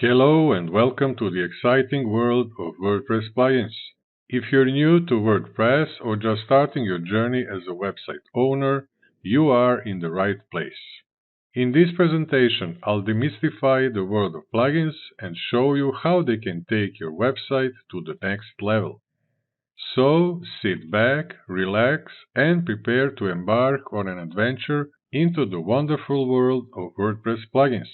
Hello and welcome to the exciting world of WordPress plugins. If you're new to WordPress or just starting your journey as a website owner, you are in the right place. In this presentation, I'll demystify the world of plugins and show you how they can take your website to the next level. So, sit back, relax, and prepare to embark on an adventure into the wonderful world of WordPress plugins.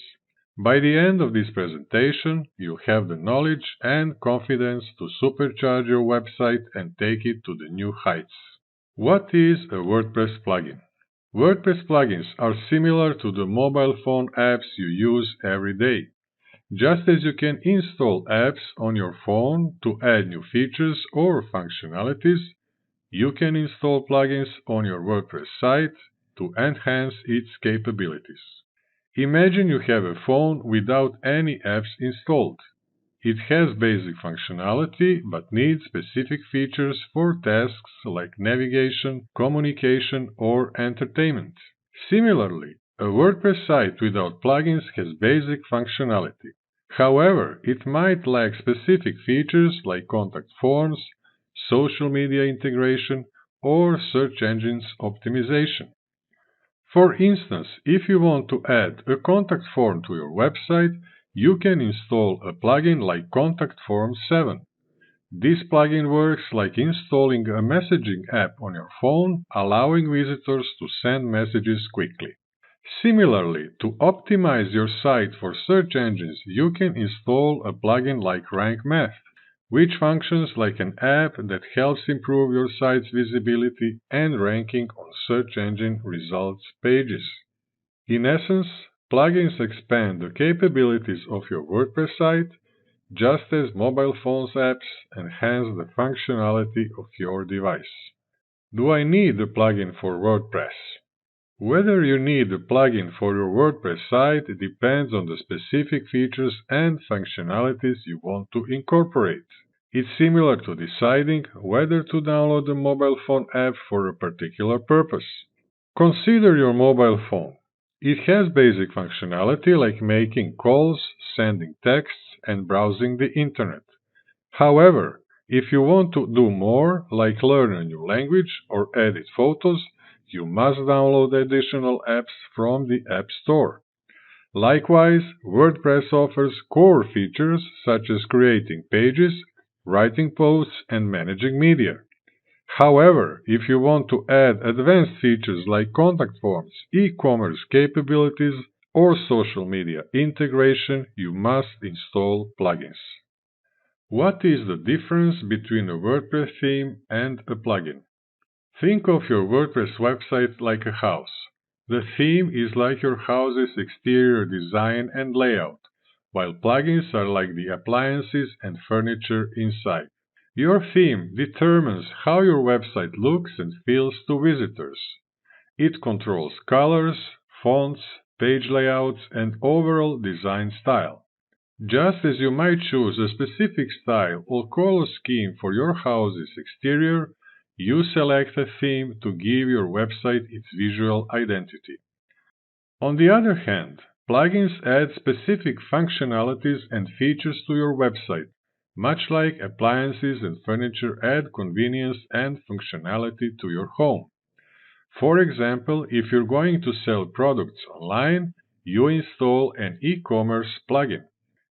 By the end of this presentation, you'll have the knowledge and confidence to supercharge your website and take it to the new heights. What is a WordPress plugin? WordPress plugins are similar to the mobile phone apps you use every day. Just as you can install apps on your phone to add new features or functionalities, you can install plugins on your WordPress site to enhance its capabilities. Imagine you have a phone without any apps installed. It has basic functionality but needs specific features for tasks like navigation, communication, or entertainment. Similarly, a WordPress site without plugins has basic functionality. However, it might lack specific features like contact forms, social media integration, or search engines optimization. For instance, if you want to add a contact form to your website, you can install a plugin like Contact Form 7. This plugin works like installing a messaging app on your phone, allowing visitors to send messages quickly. Similarly, to optimize your site for search engines, you can install a plugin like Rank Math, which functions like an app that helps improve your site's visibility and ranking on search engine results pages. In essence, plugins expand the capabilities of your WordPress site, just as mobile phones apps enhance the functionality of your device. Do I need a plugin for WordPress? Whether you need a plugin for your WordPress site depends on the specific features and functionalities you want to incorporate. It's similar to deciding whether to download a mobile phone app for a particular purpose. Consider your mobile phone. It has basic functionality like making calls, sending texts, and browsing the internet. However, if you want to do more, like learn a new language or edit photos, you must download additional apps from the App Store. Likewise, WordPress offers core features such as creating pages, writing posts, and managing media. However, if you want to add advanced features like contact forms, e-commerce capabilities, or social media integration, you must install plugins. What is the difference between a WordPress theme and a plugin? Think of your WordPress website like a house. The theme is like your house's exterior design and layout, while plugins are like the appliances and furniture inside. Your theme determines how your website looks and feels to visitors. It controls colors, fonts, page layouts, and overall design style. Just as you might choose a specific style or color scheme for your house's exterior, you select a theme to give your website its visual identity. On the other hand, plugins add specific functionalities and features to your website, much like appliances and furniture add convenience and functionality to your home. For example, if you're going to sell products online, you install an e-commerce plugin.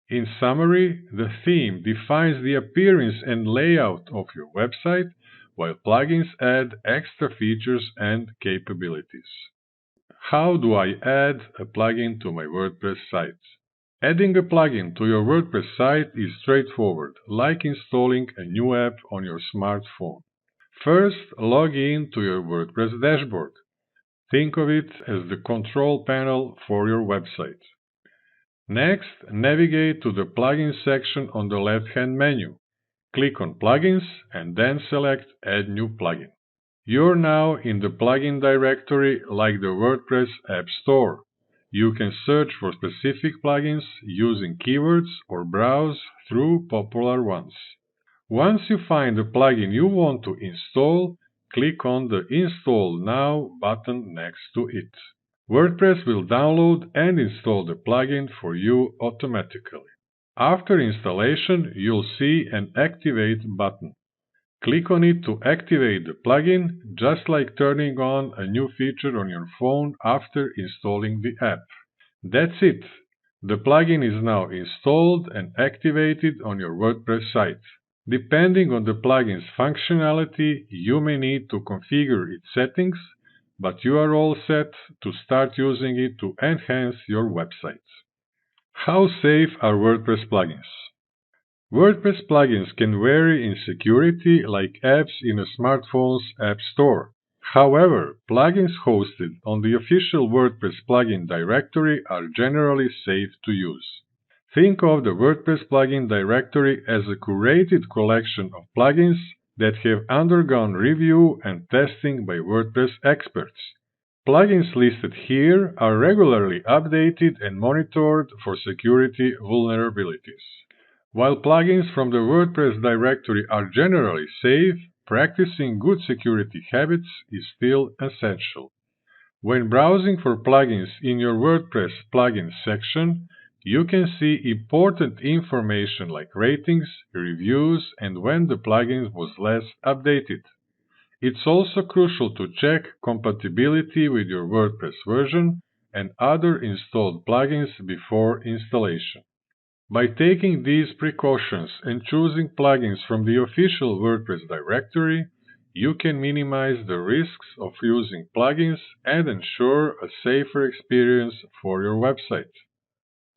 In summary, the theme defines the appearance and layout of your website, while plugins add extra features and capabilities. How do I add a plugin to my WordPress site? Adding a plugin to your WordPress site is straightforward, like installing a new app on your smartphone. First, log in to your WordPress dashboard. Think of it as the control panel for your website. Next, navigate to the Plugins section on the left-hand menu. Click on Plugins and then select Add New Plugin. You're now in the plugin directory like the WordPress App Store. You can search for specific plugins using keywords or browse through popular ones. Once you find the plugin you want to install, click on the Install Now button next to it. WordPress will download and install the plugin for you automatically. After installation, you'll see an Activate button. Click on it to activate the plugin, just like turning on a new feature on your phone after installing the app. That's it. The plugin is now installed and activated on your WordPress site. Depending on the plugin's functionality, you may need to configure its settings, but you are all set to start using it to enhance your website. How safe are WordPress plugins? WordPress plugins can vary in security like apps in a smartphone's app store. However, plugins hosted on the official WordPress plugin directory are generally safe to use. Think of the WordPress plugin directory as a curated collection of plugins that have undergone review and testing by WordPress experts. Plugins listed here are regularly updated and monitored for security vulnerabilities. While plugins from the WordPress directory are generally safe, practicing good security habits is still essential. When browsing for plugins in your WordPress plugins section, you can see important information like ratings, reviews, and when the plugin was last updated. It's also crucial to check compatibility with your WordPress version and other installed plugins before installation. By taking these precautions and choosing plugins from the official WordPress directory, you can minimize the risks of using plugins and ensure a safer experience for your website.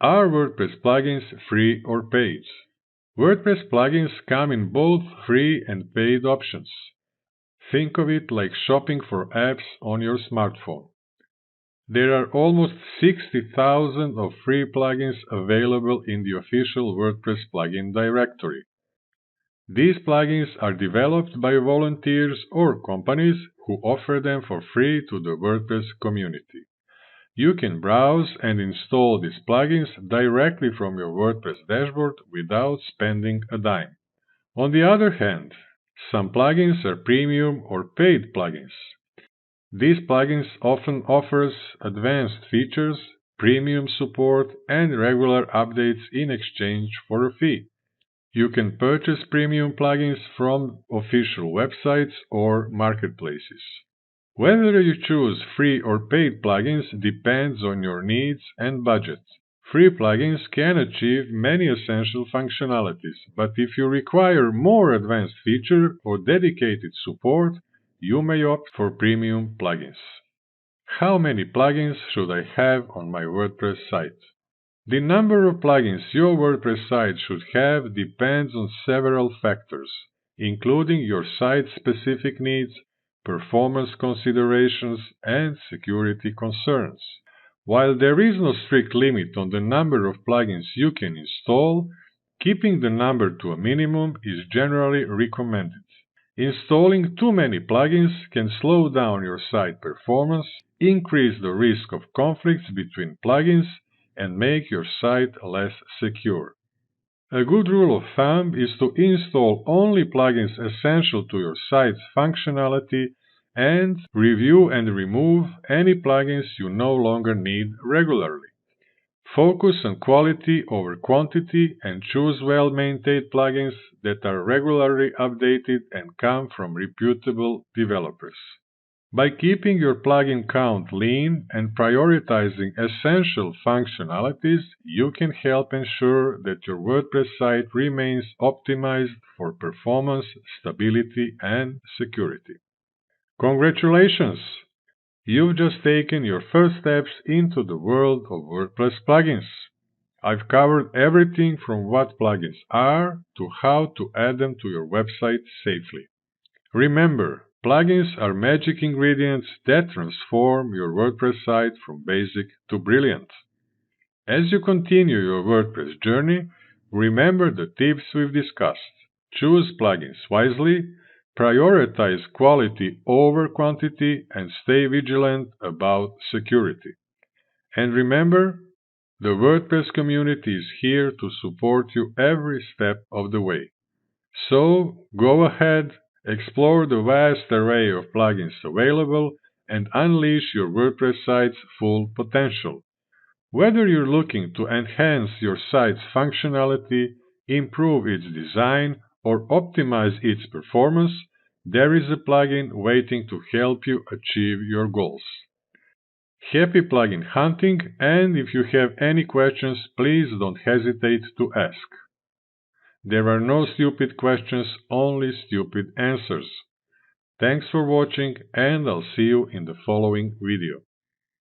Are WordPress plugins free or paid? WordPress plugins come in both free and paid options. Think of it like shopping for apps on your smartphone. There are almost 60,000 of free plugins available in the official WordPress plugin directory. These plugins are developed by volunteers or companies who offer them for free to the WordPress community. You can browse and install these plugins directly from your WordPress dashboard without spending a dime. On the other hand, some plugins are premium or paid plugins. These plugins often offers advanced features, premium support, and regular updates in exchange for a fee. You can purchase premium plugins from official websites or marketplaces. Whether you choose free or paid plugins depends on your needs and budget. Free plugins can achieve many essential functionalities, but if you require more advanced feature or dedicated support, you may opt for premium plugins. How many plugins should I have on my WordPress site? The number of plugins your WordPress site should have depends on several factors, including your site's specific needs, performance considerations, and security concerns. While there is no strict limit on the number of plugins you can install, keeping the number to a minimum is generally recommended. Installing too many plugins can slow down your site performance, increase the risk of conflicts between plugins, and make your site less secure. A good rule of thumb is to install only plugins essential to your site's functionality and review and remove any plugins you no longer need regularly. Focus on quality over quantity and choose well-maintained plugins that are regularly updated and come from reputable developers. By keeping your plugin count lean and prioritizing essential functionalities, you can help ensure that your WordPress site remains optimized for performance, stability, and security. Congratulations! You've just taken your first steps into the world of WordPress plugins. I've covered everything from what plugins are to how to add them to your website safely. Remember, plugins are magic ingredients that transform your WordPress site from basic to brilliant. As you continue your WordPress journey, remember the tips we've discussed. Choose plugins wisely, prioritize quality over quantity, and stay vigilant about security. And remember, the WordPress community is here to support you every step of the way. So go ahead, explore the vast array of plugins available, and unleash your WordPress site's full potential. Whether you're looking to enhance your site's functionality, improve its design, or optimize its performance, there is a plugin waiting to help you achieve your goals. Happy plugin hunting, and if you have any questions, please don't hesitate to ask. There are no stupid questions, only stupid answers. Thanks for watching, and I'll see you in the following video.